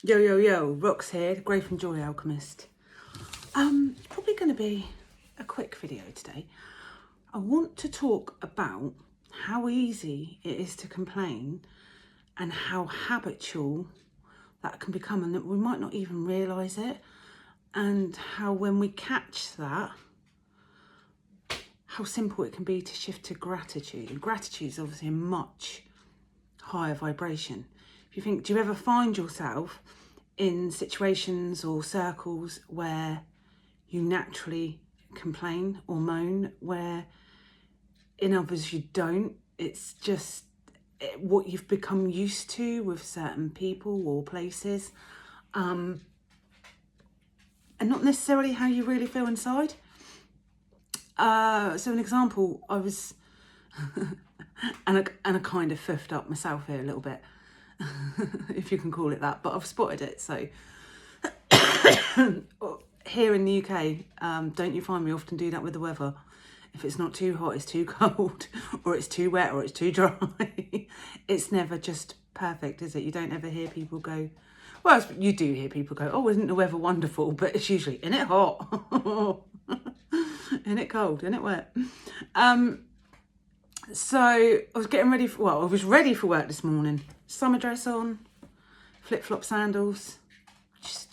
Yo, yo, yo, Rox here, the Grey from Joy Alchemist. It's probably going to be a quick video today. I want to talk about how easy it is to complain and how habitual that can become, and that we might not even realise it, and how when we catch that, how simple it can be to shift to gratitude. And gratitude is obviously a much higher vibration. If you think, do you ever find yourself in situations or circles where you naturally complain or moan, where in others you don't? It's just what you've become used to with certain people or places, and not necessarily how you really feel inside. So an example, I was and I kind of fuffed up myself here a little bit, if you can call it that, but I've spotted it. So here in the UK, don't you find we often do that with the weather? If it's not too hot, it's too cold, or it's too wet, or it's too dry. It's never just perfect, is it? You don't ever hear people go, well, you do hear people go, oh, isn't the weather wonderful? But it's usually, isn't it hot? Isn't it cold? Isn't it wet? So I was getting ready for, I was ready for work this morning. Summer dress on, flip-flop sandals,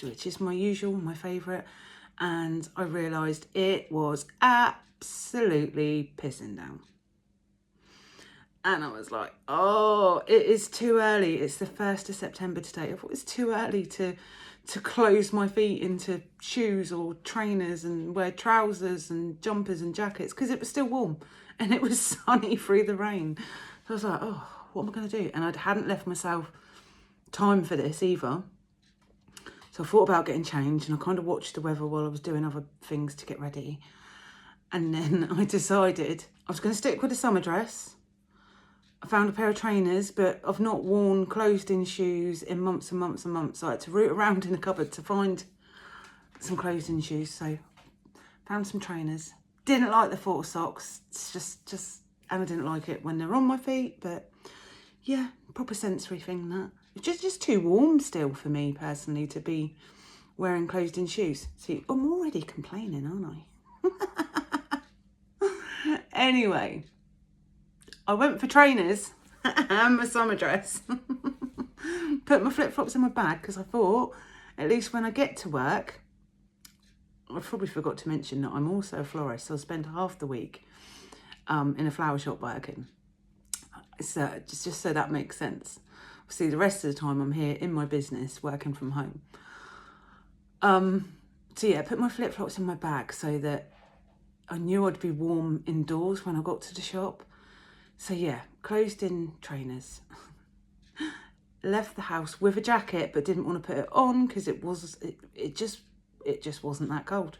which is my usual, my favourite. And I realised it was absolutely pissing down. And I was like, oh, it is too early. It's the 1st of September today. I thought it's too early to close my feet into shoes or trainers and wear trousers and jumpers and jackets, because it was still warm and it was sunny through the rain. So I was like, oh, what am I going to do? And I hadn't left myself time for this either. So I thought about getting changed, and I kind of watched the weather while I was doing other things to get ready. And then I decided I was going to stick with the summer dress. I found a pair of trainers, but I've not worn closed-in shoes in months and months and months. So I had to root around in the cupboard to find some closed-in shoes. So found some trainers. Didn't like the thought of socks. It's just, and I didn't like it when they're on my feet. But yeah, proper sensory thing that. It's just too warm still for me personally to be wearing closed-in shoes. See, I'm already complaining, aren't I? Anyway, I went for trainers and my summer dress. Put my flip-flops in my bag because I thought, at least when I get to work, I probably forgot to mention that I'm also a florist, so I spend half the week in a flower shop working. So just so that makes sense. See, the rest of the time I'm here in my business working from home. So yeah, put my flip-flops in my bag so that I knew I'd be warm indoors when I got to the shop. So yeah, closed-in trainers. Left the house with a jacket, but didn't want to put it on because it just wasn't that cold.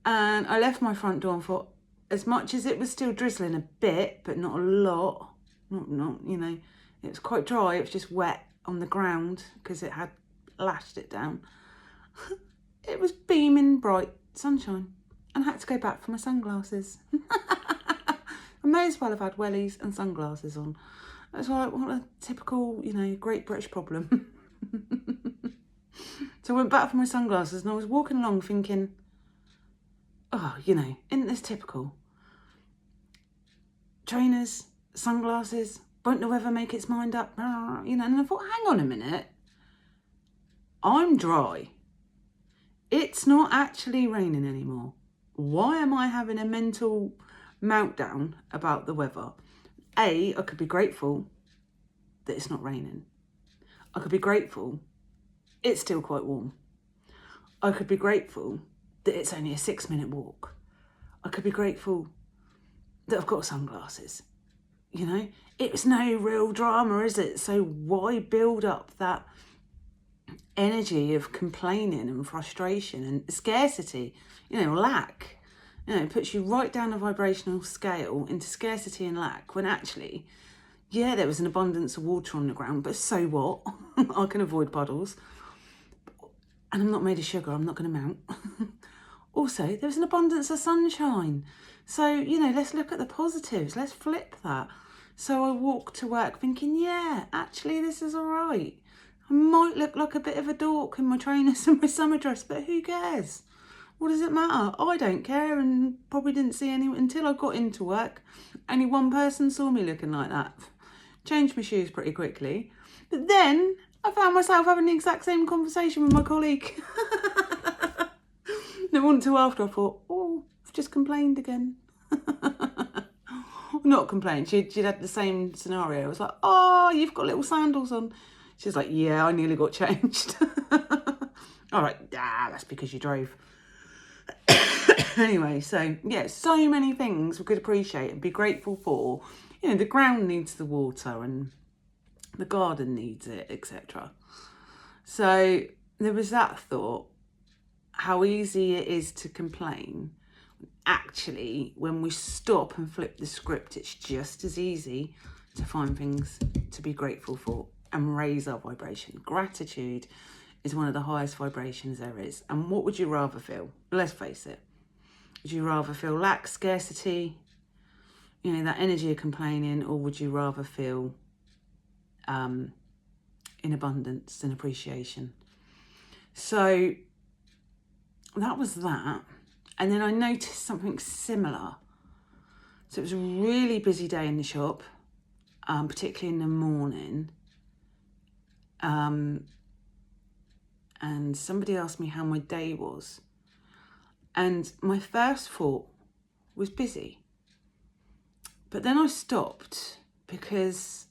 And I left my front door and thought, as much as it was still drizzling a bit, but not a lot, not you know, it was quite dry. It was just wet on the ground because it had lashed it down. It was beaming bright sunshine, and I had to go back for my sunglasses. I may as well have had wellies and sunglasses on. I was like, what a typical, you know, Great British problem. So I went back for my sunglasses, and I was walking along thinking, oh, you know, isn't this typical? Trainers, sunglasses, won't the weather make its mind up? You know, and I thought, hang on a minute. I'm dry. It's not actually raining anymore. Why am I having a mental meltdown about the weather? I could be grateful that it's not raining. I could be grateful it's still quite warm. I could be grateful that it's only a 6-minute walk. I could be grateful that I've got sunglasses. You know, it's no real drama, is it? So why build up that energy of complaining and frustration and scarcity, you know, lack? You know, it puts you right down a vibrational scale into scarcity and lack, when actually, yeah, there was an abundance of water on the ground, but so what? I can avoid puddles. And I'm not made of sugar, I'm not going to mount. Also, there was an abundance of sunshine. So, you know, let's look at the positives. Let's flip that. So I walked to work thinking, yeah, actually, this is all right. I might look like a bit of a dork in my trainers and my summer dress, but who cares? What does it matter? I don't care, and probably didn't see anyone until I got into work. Only one person saw me looking like that. Changed my shoes pretty quickly. But then I found myself having the exact same conversation with my colleague. No one until after I thought, oh, I've just complained again. Not complained. She'd had the same scenario. I was like, oh, you've got little sandals on. She's like, yeah, I nearly got changed. All right, that's because you drove. Anyway, so yeah, so many things we could appreciate and be grateful for. You know, the ground needs the water and the garden needs it, etc. So there was that thought, how easy it is to complain. Actually, when we stop and flip the script, it's just as easy to find things to be grateful for and raise our vibration. Gratitude is one of the highest vibrations there is. And what would you rather feel? Let's face it. Would you rather feel lack, scarcity, you know, that energy of complaining, or would you rather feel in abundance and appreciation? So that was that. And then I noticed something similar. So it was a really busy day in the shop, particularly in the morning. And somebody asked me how my day was. And my first thought was busy. But then I stopped because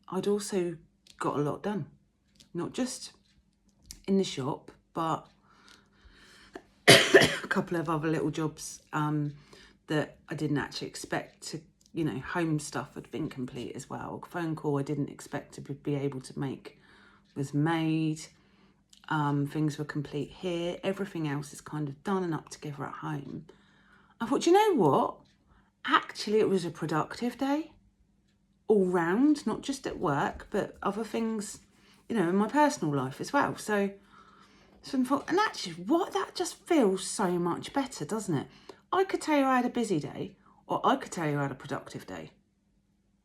I'd also got a lot done. Not just in the shop, but a couple of other little jobs that I didn't actually expect to, you know, home stuff had been complete as well. A phone call I didn't expect to be able to make was made. Things were complete here. Everything else is kind of done and up together at home. I thought, you know what? Actually, it was a productive day all round, not just at work, but other things, you know, in my personal life as well. So I thought, and actually, what, that just feels so much better, doesn't it? I could tell you I had a busy day, or I could tell you I had a productive day.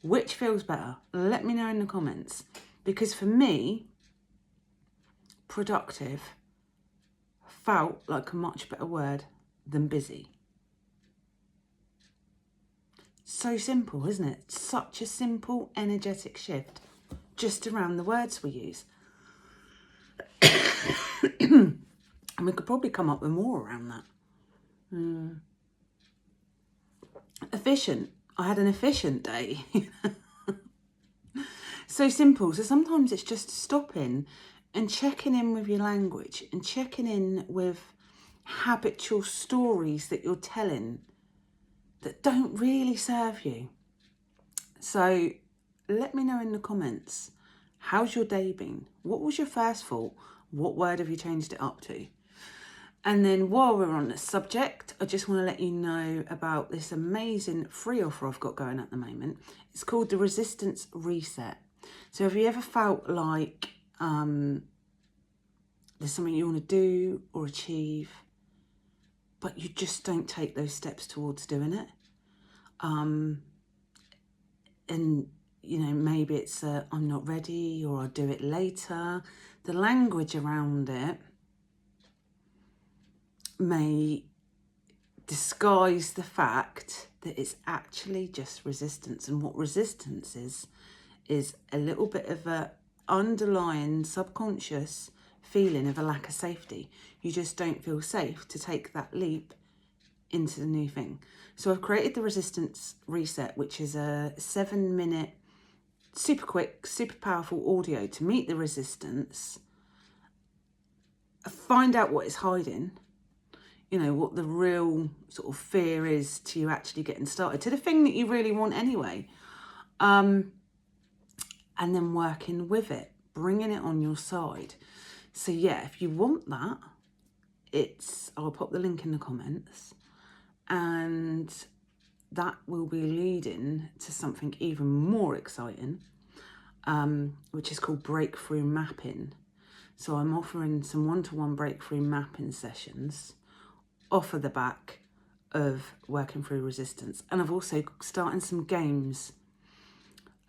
Which feels better? Let me know in the comments. Because for me, productive felt like a much better word than busy. So simple, isn't it? Such a simple, energetic shift just around the words we use. And we could probably come up with more around that. Efficient. I had an efficient day. So simple. So sometimes it's just stopping and checking in with your language and checking in with habitual stories that you're telling that don't really serve you. So let me know in the comments, how's your day been? What was your first thought? What word have you changed it up to? And then while we're on the subject, I just want to let you know about this amazing free offer I've got going at the moment. It's called the Resistance Reset. So have you ever felt like there's something you want to do or achieve, but you just don't take those steps towards doing it? And, you know, maybe it's I'm not ready, or I'll do it later. The language around it may disguise the fact that it's actually just resistance. And what resistance is a little bit of a underlying subconscious feeling of a lack of safety. You just don't feel safe to take that leap into the new thing. So I've created the Resistance Reset, which is a 7-minute, super quick, super powerful audio to meet the resistance, find out what is hiding, you know, what the real sort of fear is to you actually getting started, to the thing that you really want anyway. And then working with it, bringing it on your side. So yeah, if you want that, I'll pop the link in the comments, and that will be leading to something even more exciting, which is called breakthrough mapping. So I'm offering some one-to-one breakthrough mapping sessions off of the back of working through resistance. And I've also started some games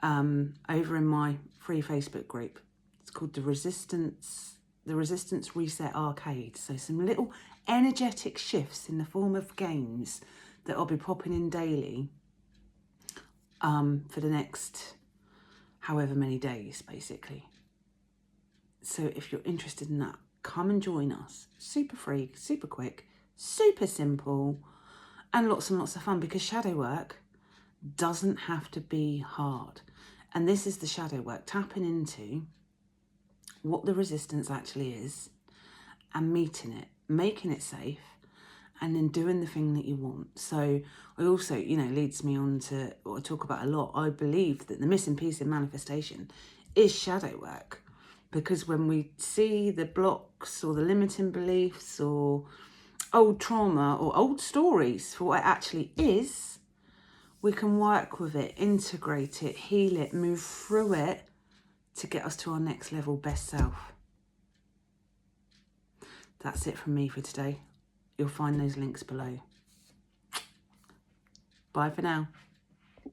over in my free Facebook group. It's called the Resistance Reset Arcade. So some little energetic shifts in the form of games that I'll be popping in daily for the next however many days, basically. So if you're interested in that, come and join us. Super free, super quick, super simple, and lots of fun, because shadow work doesn't have to be hard. And this is the shadow work, tapping into what the resistance actually is and meeting it, making it safe, and then doing the thing that you want. So I also, leads me on to what I talk about a lot. I believe that the missing piece in manifestation is shadow work, because when we see the blocks or the limiting beliefs or old trauma or old stories for what it actually is, we can work with it, integrate it, heal it, move through it to get us to our next level best self. That's it from me for today. You'll find those links below. Bye for now.